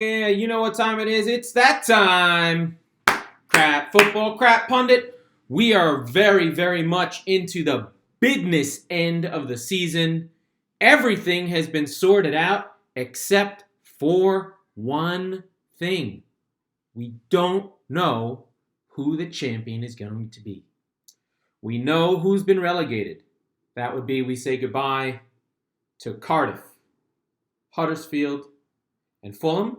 Yeah, you know what time it is. It's that time. Crap football, crap pundit. We are very, very much into the business end of the season. Everything has been sorted out except for one thing. We don't know who the champion is going to be. We know who's been relegated. That would be we say goodbye to Cardiff, Huddersfield, and Fulham.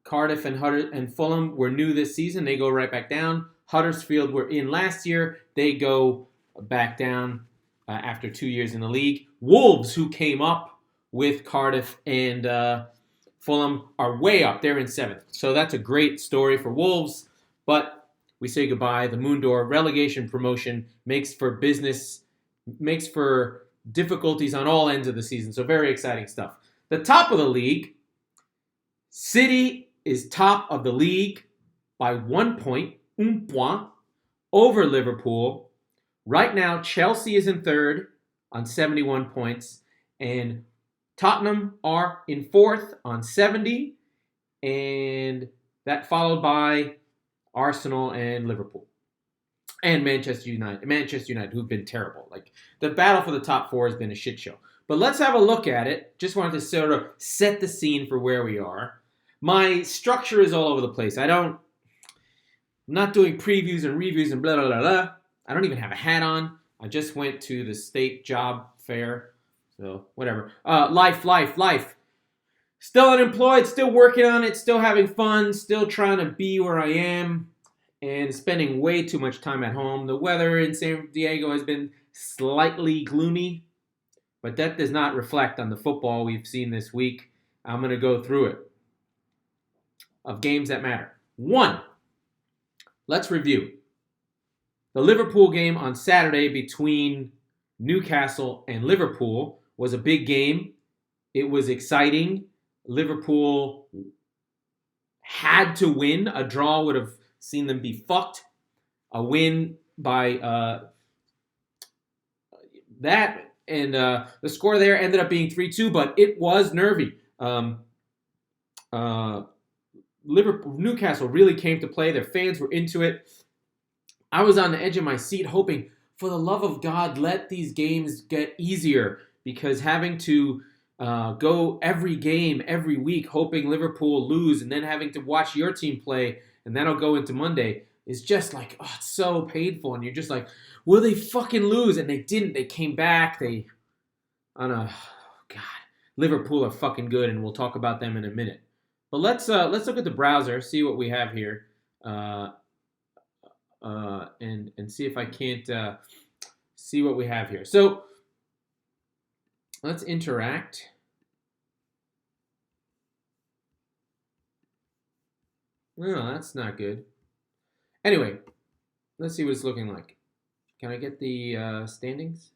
Cardiff and Fulham were new this season. They go right back down. Huddersfield were in last year. They go back down after 2 years in the league. Wolves, who came up with Cardiff and Fulham, are way up. They're in 7th. So that's a great story for Wolves. But we say goodbye. The Moondor relegation promotion makes for business, makes for difficulties on all ends of the season. So very exciting stuff. The top of the league, City is top of the league by 1 point, un point, over Liverpool. Right now, Chelsea is in 3rd on 71 points, and Tottenham are in 4th on 70, and that followed by Arsenal and Liverpool. And Manchester United, who've been terrible. Like, the battle for the top 4 has been a shit show. But let's have a look at it. Just wanted to sort of set the scene for where we are. My structure is all over the place. I'm not doing previews and reviews and blah, blah, blah, blah. I don't even have a hat on. I just went to the state job fair. So, whatever. Life. Still unemployed, still working on it, still having fun, still trying to be where I am, and spending way too much time at home. The weather in San Diego has been slightly gloomy, but that does not reflect on the football we've seen this week. I'm going to go through it. Of games that matter. 1, let's review. The Liverpool game on Saturday between Newcastle and Liverpool was a big game. It was exciting. Liverpool had to win. A draw would have seen them be fucked. A win by that, and the score there ended up being 3-2, but it was nervy. Newcastle really came to play. Their fans were into it. I was on the edge of my seat hoping, for the love of God, let these games get easier, because having to go every game, every week, hoping Liverpool lose, and then having to watch your team play, and that'll go into Monday, is just like, oh, it's so painful. And you're just like, will they fucking lose? And they didn't. They came back. God, Liverpool are fucking good, and we'll talk about them in a minute. But let's look at the browser, see what we have here, and see if I can't see what we have here. So let's interact. No, that's not good. Anyway, let's see what it's looking like. Can I get the standings?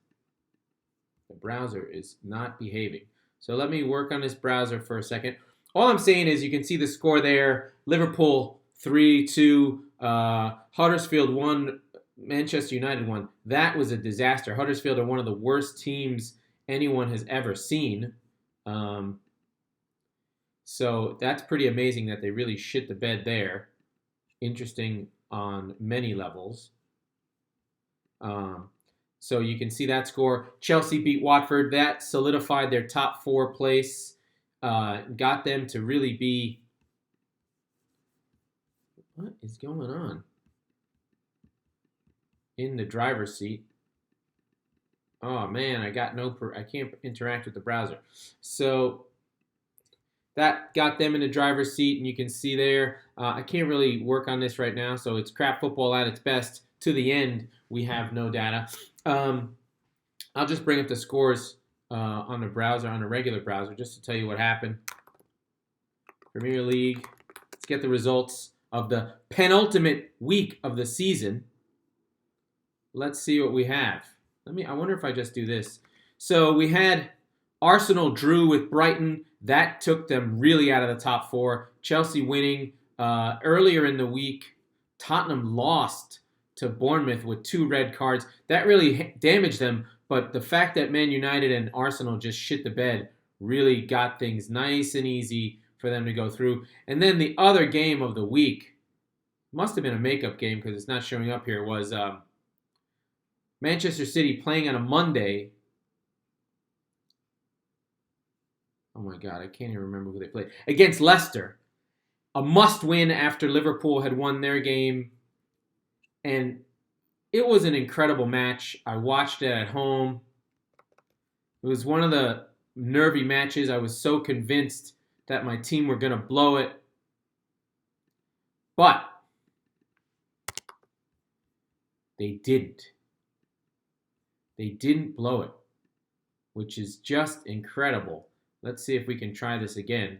The browser is not behaving. So let me work on this browser for a second. All I'm saying is you can see the score there. Liverpool 3-2, Huddersfield 1, Manchester United 1. That was a disaster. Huddersfield are one of the worst teams anyone has ever seen. So that's pretty amazing that they really shit the bed there. Interesting on many levels. So you can see that score. Chelsea beat Watford. That solidified their top 4 place. Got them to really be... What is going on? In the driver's seat. Oh man, I can't interact with the browser. So that got them in the driver's seat, and you can see there. I can't really work on this right now, so it's crap football at its best. To the end, we have no data. I'll just bring up the scores on the browser, on a regular browser, just to tell you what happened. Premier League. Let's get the results of the penultimate week of the season. Let's see what we have. I wonder if I just do this. So we had Arsenal drew with Brighton. That took them really out of the top 4. Chelsea winning earlier in the week. Tottenham lost to Bournemouth with 2 red cards. That really damaged them. But the fact that Man United and Arsenal just shit the bed really got things nice and easy for them to go through. And then the other game of the week, must have been a makeup game because it's not showing up here, was Manchester City playing on a Monday. Oh my God, I can't even remember who they played. Against Leicester. A must-win after Liverpool had won their game. And it was an incredible match. I watched it at home. It was one of the nervy matches. I was so convinced that my team were going to blow it. But they didn't. They didn't blow it, which is just incredible. Let's see if we can try this again.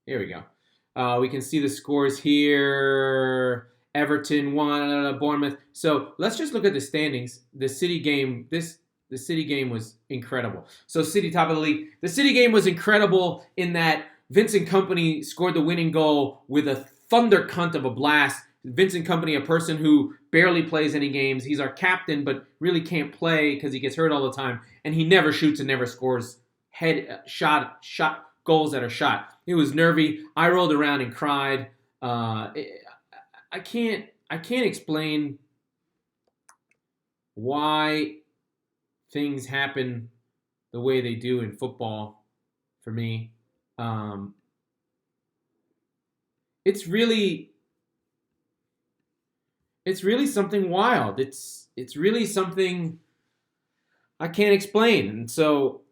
Here we go. We can see the scores here. Everton won, Bournemouth. So let's just look at the standings. The City game, the City game was incredible. So City top of the league. The City game was incredible in that Vincent Kompany scored the winning goal with a thunder cunt of a blast. Vincent Kompany, a person who barely plays any games. He's our captain, but really can't play because he gets hurt all the time. And he never shoots and never scores shot goals that are shot. It was nervy. I rolled around and cried. I can't explain why things happen the way they do in football for me. It's really something wild. It's really something I can't explain. And so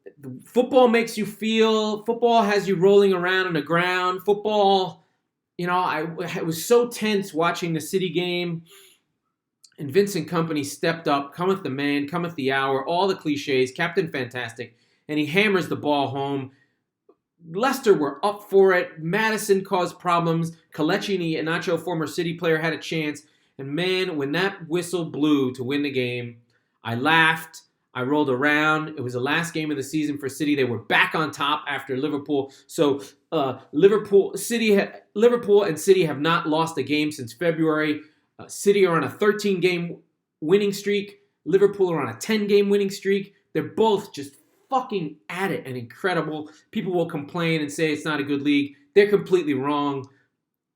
football makes you feel, football has you rolling around on the ground. Football, I was so tense watching the City game. And Vincent Kompany stepped up, cometh the man, cometh the hour, all the cliches, Captain Fantastic, and he hammers the ball home. Leicester were up for it. Maddison caused problems. Kelechi Iheanacho, former City player, had a chance. And man, when that whistle blew to win the game, I laughed. I rolled around. It was the last game of the season for City. They were back on top after Liverpool. So Liverpool and City have not lost a game since February. City are on a 13-game winning streak. Liverpool are on a 10-game winning streak. They're both just fucking at it and incredible. People will complain and say it's not a good league. They're completely wrong.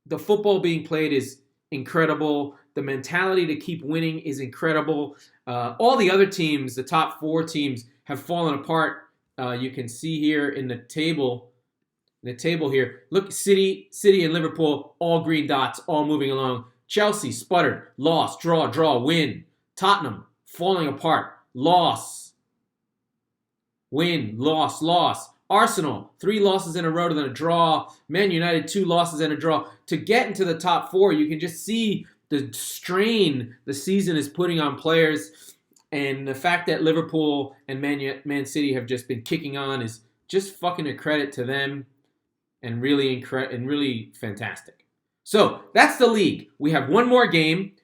The football being played is incredible. The mentality to keep winning is incredible. All the other teams, the top 4 teams, have fallen apart. You can see here in the table here. Look, City and Liverpool, all green dots, all moving along. Chelsea, sputtered, loss, draw, win. Tottenham, falling apart, loss, win, loss. Arsenal, 3 losses in a row, then a draw. Man United, 2 losses and a draw. To get into the top 4, you can just see the strain the season is putting on players, and the fact that Liverpool and Man City have just been kicking on is just fucking a credit to them, and really fantastic. So that's the league. We have one more game.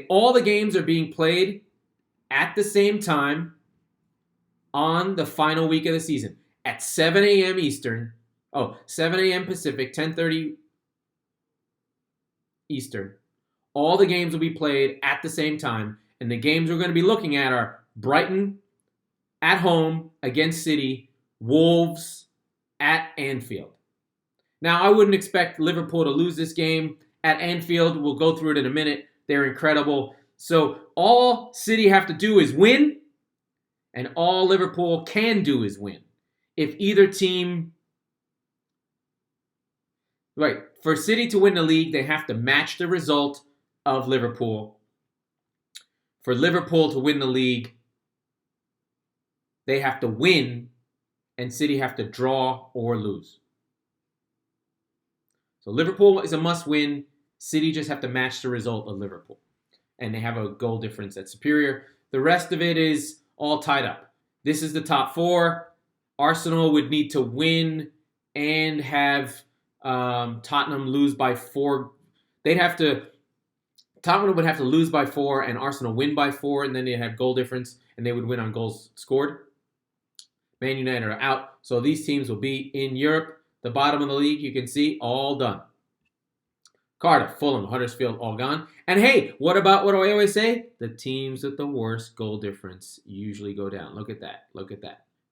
All the games are being played at the same time on the final week of the season at 7 a.m. Eastern. 7 a.m. Pacific, 10:30 Eastern. All the games will be played at the same time. And the games we're going to be looking at are Brighton at home against City, Wolves at Anfield. Now, I wouldn't expect Liverpool to lose this game at Anfield. We'll go through it in a minute. They're incredible. So all City have to do is win, and all Liverpool can do is win. If either team... Right, for City to win the league, they have to match the result of Liverpool. For Liverpool to win the league, they have to win, and City have to draw or lose. So Liverpool is a must-win. City just have to match the result of Liverpool. And they have a goal difference that's superior. The rest of it is all tied up. This is the top 4. Arsenal would need to win and have Tottenham lose by 4. Tottenham would have to lose by 4 and Arsenal win by 4, and then they'd have goal difference, and they would win on goals scored. Man United are out. So these teams will be in Europe. The bottom of the league, you can see, all done. Cardiff, Fulham, Huddersfield, all gone. And hey, what do I always say? The teams with the worst goal difference usually go down. Look at that.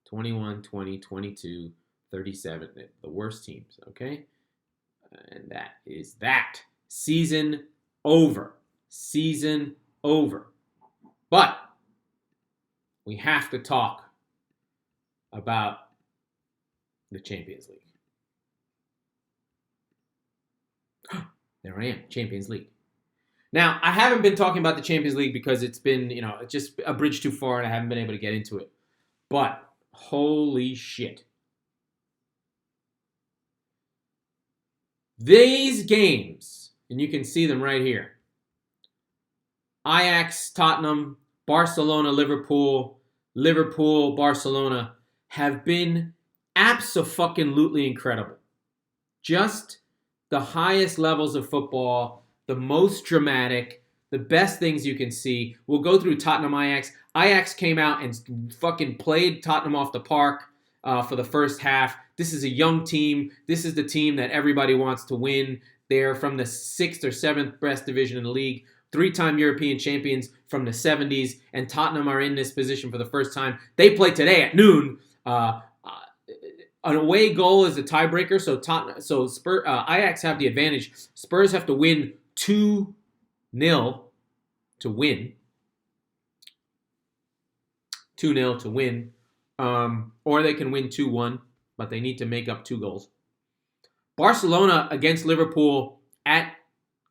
21, 20, 22, 37. The worst teams, okay? And that is that. Season over. Season over. But we have to talk about the Champions League. There I am, Champions League. Now, I haven't been talking about the Champions League because it's been, just a bridge too far and I haven't been able to get into it. But, holy shit. These games, and you can see them right here. Ajax, Tottenham, Barcelona, Liverpool, Barcelona have been abso-fucking-lutely incredible. Just the highest levels of football, the most dramatic, the best things you can see. We'll go through Tottenham, Ajax. Ajax came out and fucking played Tottenham off the park for the first half. This is a young team. This is the team that everybody wants to win. They're from the 6th or 7th best division in the league. 3-time European champions from the 70s. And Tottenham are in this position for the first time. They play today at noon. An away goal is a tiebreaker, so Ajax have the advantage. Spurs have to win 2-0 to win. 2-0 to win. Or they can win 2-1, but they need to make up 2 goals. Barcelona against Liverpool at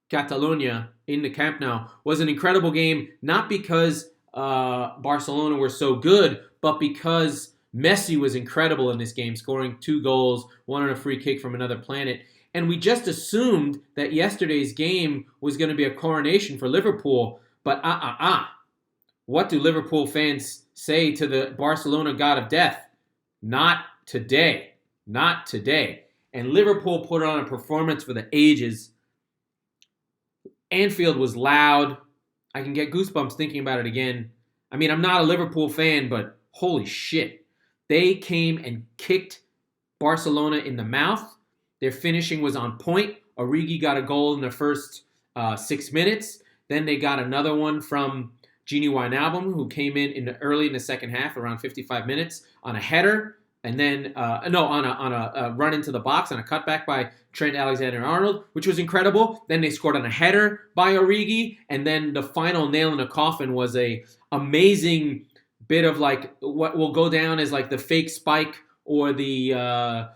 Catalonia in the Camp Nou was an incredible game, not because Barcelona were so good, but because Messi was incredible in this game, scoring 2 goals, 1 on a free kick from another planet. And we just assumed that yesterday's game was going to be a coronation for Liverpool. But what do Liverpool fans say to the Barcelona god of death? Not today. Not today. And Liverpool put on a performance for the ages. Anfield was loud. I can get goosebumps thinking about it again. I mean, I'm not a Liverpool fan, but holy shit. They came and kicked Barcelona in the mouth. Their finishing was on point. Origi got a goal in the first 6 minutes. Then they got another one from Gini Wijnaldum, who came in early in the second half, around 55 minutes, on a header. And then, on a run into the box, on a cutback by Trent Alexander-Arnold, which was incredible. Then they scored on a header by Origi. And then the final nail in the coffin was a amazing bit of like what will go down as like the fake spike or the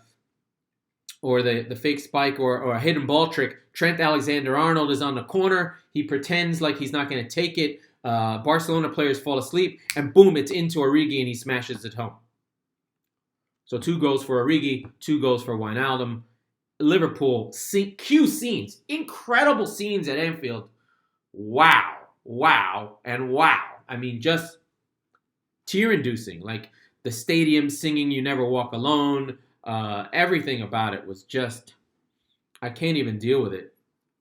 fake spike or a hidden ball trick. Trent Alexander-Arnold is on the corner. He pretends like he's not going to take it. Barcelona players fall asleep, and boom, it's into Origi, and he smashes it home. So 2 goals for Origi, 2 goals for Wijnaldum. Liverpool, cue scenes, incredible scenes at Anfield. Wow, and wow. I mean, just tear-inducing. Like the stadium singing "You Never Walk Alone." Everything about it was just, I can't even deal with it.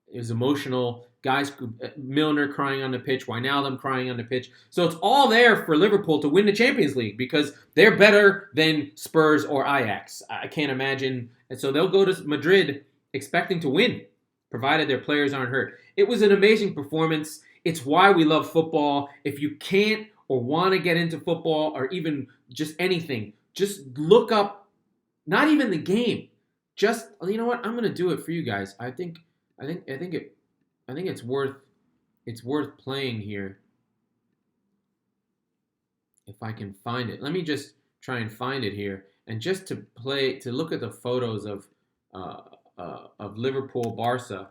It was emotional. Guys, Milner crying on the pitch, Wijnaldum crying on the pitch. So it's all there for Liverpool to win the Champions League because they're better than Spurs or Ajax. I can't imagine. And so they'll go to Madrid expecting to win, provided their players aren't hurt. It was an amazing performance. It's why we love football. If you can't or want to get into football or even just anything, just look up, not even the game. Just, you know what? I'm going to do it for you guys. I think it's worth playing here. If I can find it. Let me just try and find it here. And just to look at the photos of Liverpool Barca.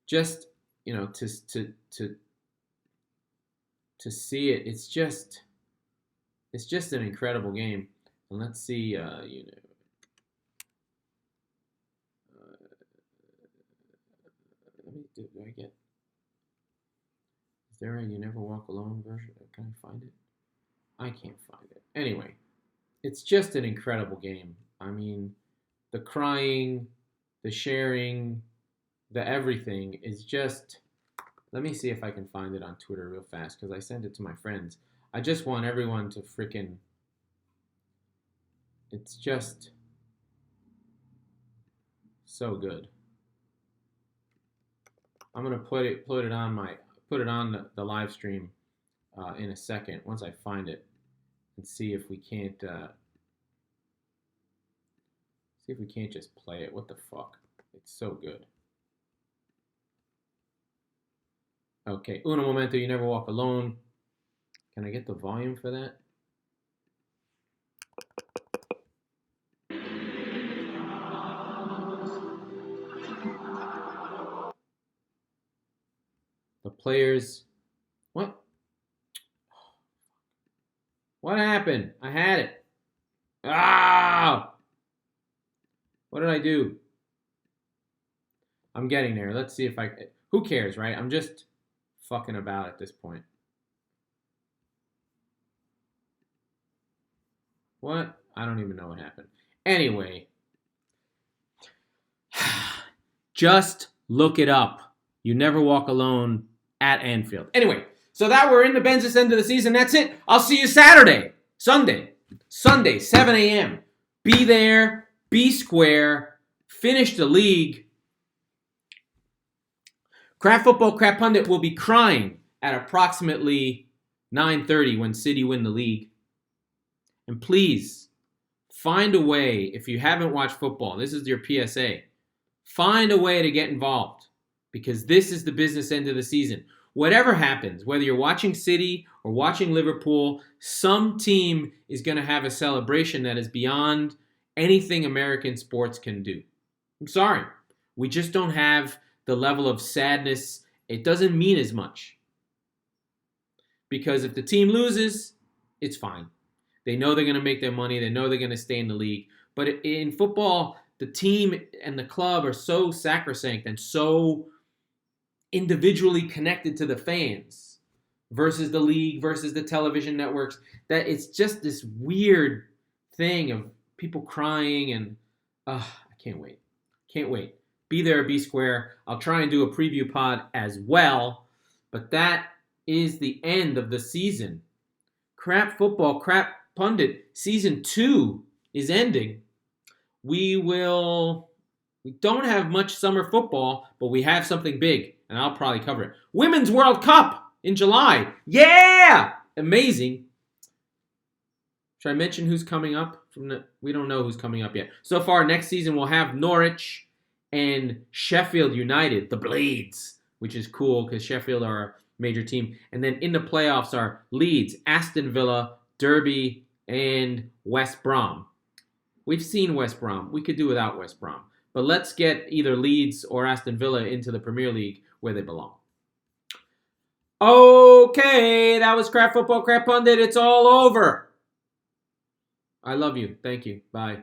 Just, to see it, it's just an incredible game. And let's see, let me do I get? Is there a "You Never Walk Alone" version? Can I find it? I can't find it. Anyway, it's just an incredible game. I mean, the crying, the sharing, the everything is just. Let me see if I can find it on Twitter real fast because I sent it to my friends. I just want everyone to freaking. It's just so good. I'm gonna put it on my put it on the live stream in a second once I find it and see if we can't just play it. What the fuck? It's so good. Okay, uno momento, you never walk alone. Can I get the volume for that? The players, what? What happened? I had it. Ah! What did I do? I'm getting there. Let's see if I, who cares, right? I'm just fucking about at this point. What? I don't even know what happened. Anyway, just look it up. You never walk alone at Anfield. Anyway, so that we're in the Benzis end of the season. That's it. I'll see you Sunday, 7 a.m. Be there, be square, finish the league. Crap Football, Crap Pundit will be crying at approximately 9:30 when City win the league. And please, find a way, if you haven't watched football, this is your PSA, find a way to get involved because this is the business end of the season. Whatever happens, whether you're watching City or watching Liverpool, some team is going to have a celebration that is beyond anything American sports can do. I'm sorry. We just don't have the level of sadness. It doesn't mean as much. Because if the team loses, it's fine. They know they're going to make their money. They know they're going to stay in the league. But in football, the team and the club are so sacrosanct and so individually connected to the fans versus the league, versus the television networks, that it's just this weird thing of people crying and I can't wait. Can't wait. Be there, be square. I'll try and do a preview pod as well. But that is the end of the season. Crap Football, Crap Pundit, Season 2 is ending. We don't have much summer football, but we have something big, and I'll probably cover it. Women's World Cup in July. Yeah! Amazing. Should I mention who's coming up? We don't know who's coming up yet. So far, next season, we'll have Norwich and Sheffield United, the Blades, which is cool because Sheffield are a major team. And then in the playoffs are Leeds, Aston Villa, Derby, and West Brom. We've seen West Brom. We could do without West Brom. But let's get either Leeds or Aston Villa into the Premier League where they belong. Okay, that was Crap Football, Crap Pundit. It's all over. I love you. Thank you. Bye.